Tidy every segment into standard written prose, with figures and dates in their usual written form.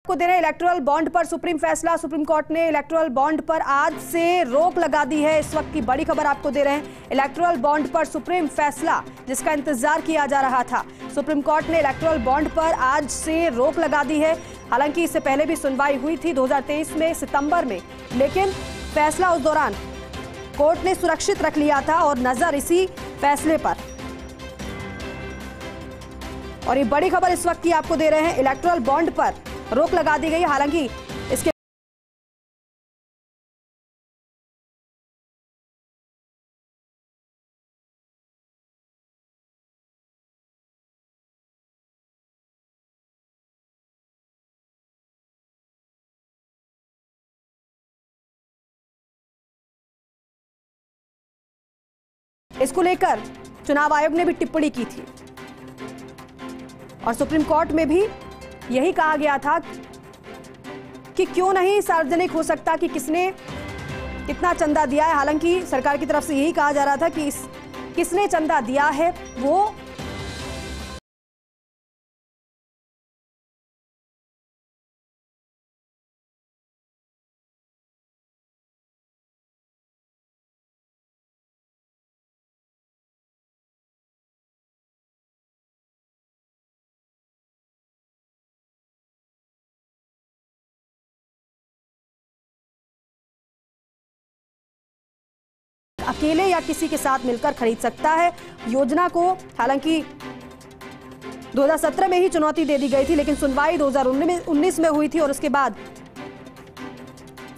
को दे रहे हैं इलेक्टोरल बॉन्ड पर सुप्रीम फैसला। सुप्रीम कोर्ट ने इलेक्टोरल बॉन्ड पर आज से रोक लगा दी है। इस वक्त की बड़ी खबर आपको दे रहे हैं, इलेक्टोरल बॉन्ड पर सुप्रीम फैसला जिसका इंतजार किया जा रहा था। सुप्रीम कोर्ट ने इलेक्टोरल बॉन्ड पर आज से रोक लगा दी है। हालांकि इससे पहले भी सुनवाई हुई थी 2023 में सितंबर में, लेकिन फैसला उस दौरान कोर्ट ने सुरक्षित रख लिया था और नजर इसी फैसले पर। और ये बड़ी खबर इस वक्त की आपको दे रहे हैं, इलेक्टोरल बॉन्ड पर रोक लगा दी गई। हालांकि इसके इसको लेकर चुनाव आयोग ने भी टिप्पणी की थी और सुप्रीम कोर्ट में भी यही कहा गया था कि क्यों नहीं सार्वजनिक हो सकता कि किसने कितना चंदा दिया है। हालांकि सरकार की तरफ से यही कहा जा रहा था कि किसने चंदा दिया है वो अकेले या किसी के साथ मिलकर खरीद सकता है। योजना को हालांकि 2017 में ही चुनौती दे दी गई थी, लेकिन सुनवाई 2019 में हुई थी और उसके बाद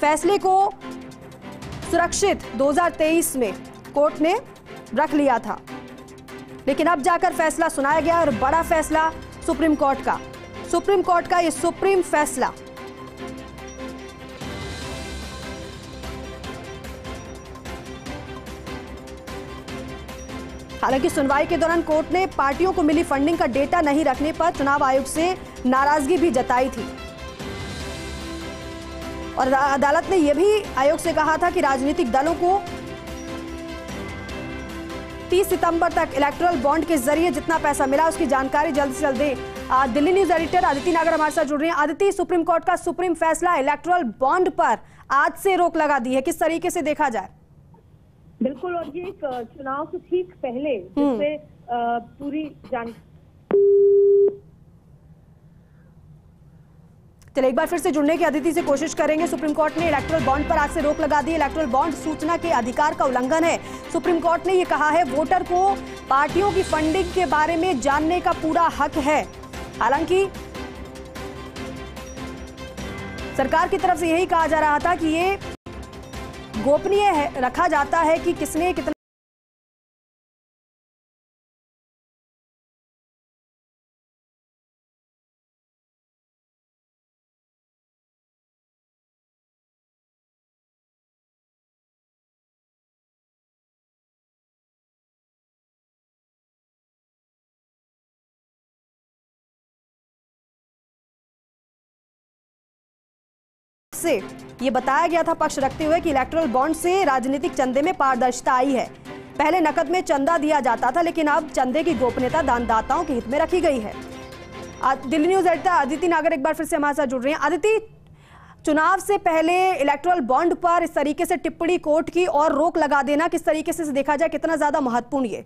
फैसले को सुरक्षित 2023 में कोर्ट ने रख लिया था। लेकिन अब जाकर फैसला सुनाया गया और बड़ा फैसला सुप्रीम कोर्ट का। सुप्रीम कोर्ट का ये सुप्रीम फैसला हालांकि सुनवाई के दौरान कोर्ट ने पार्टियों को मिली फंडिंग का डेटा नहीं रखने पर चुनाव आयोग से नाराजगी भी जताई थी और अदालत ने यह भी आयोग से कहा था कि राजनीतिक दलों को 30 सितंबर तक इलेक्टोरल बॉन्ड के जरिए जितना पैसा मिला उसकी जानकारी जल्द से जल्द दे। दिल्ली न्यूज एडिटर अदिति नागर हमारे साथ जुड़ रही हैं। अदिति, सुप्रीम कोर्ट का सुप्रीम फैसला इलेक्टोरल बॉन्ड पर आज से रोक लगा दी है, किस तरीके से देखा जाए? बिल्कुल, और ये एक चुनाव से ठीक पहले जिससे पूरी चलिए एक बार फिर से जुड़ने की अदिति से कोशिश करेंगे। सुप्रीम कोर्ट ने इलेक्टोरल बॉन्ड पर आज से रोक लगा दी। इलेक्टोरल बॉन्ड सूचना के अधिकार का उल्लंघन है। सुप्रीम कोर्ट ने ये कहा है वोटर को पार्टियों की फंडिंग के बारे में जानने का पूरा हक है। हालांकि सरकार की तरफ से यही कहा जा रहा था कि ये गोपनीय है, रखा जाता है कि किसने कितना से ये बताया गया था पक्ष रखते हुए कि इलेक्टोरल बॉन्ड से राजनीतिक चंदे में पारदर्शिता आई है। पहले नकद में चंदा दिया जाता था, लेकिन अब चंदे की गोपनीयता दानदाताओं के हित में रखी गई है। दिल्ली न्यूज एडिटर अदिति नागर एक बार फिर से हमारे साथ जुड़ रही हैं। अदिति, चुनाव से पहले इलेक्टोरल बॉन्ड पर इस तरीके से टिप्पणी कोर्ट की और रोक लगा देना किस तरीके से देखा जाए, कितना ज्यादा महत्वपूर्ण ये?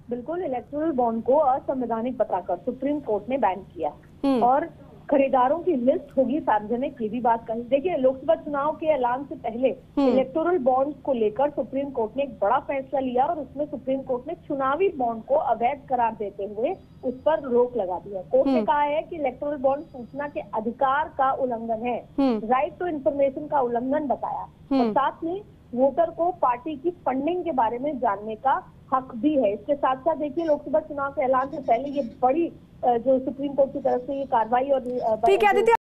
बिल्कुल, इलेक्टोरल बॉन्ड को असंवैधानिक बताकर सुप्रीम कोर्ट ने बैन किया और खरीदारों की लिस्ट होगी सार्वजनिक, ये भी बात कही। देखिए, लोकसभा चुनाव के ऐलान से पहले इलेक्टोरल बॉन्ड को लेकर सुप्रीम कोर्ट ने एक बड़ा फैसला लिया और उसमें सुप्रीम कोर्ट ने चुनावी बॉन्ड को अवैध करार देते हुए उस पर रोक लगा दिया। कोर्ट ने कहा है कि इलेक्टोरल बॉन्ड सूचना के अधिकार का उल्लंघन है, राइट टू इन्फॉर्मेशन का उल्लंघन बताया और साथ में वोटर को पार्टी की फंडिंग के बारे में जानने का हक भी है। इसके साथ साथ देखिए, लोकसभा चुनाव के ऐलान से पहले ये बड़ी जो सुप्रीम कोर्ट की तरफ से ये कार्रवाई और ठीक है आदित्य।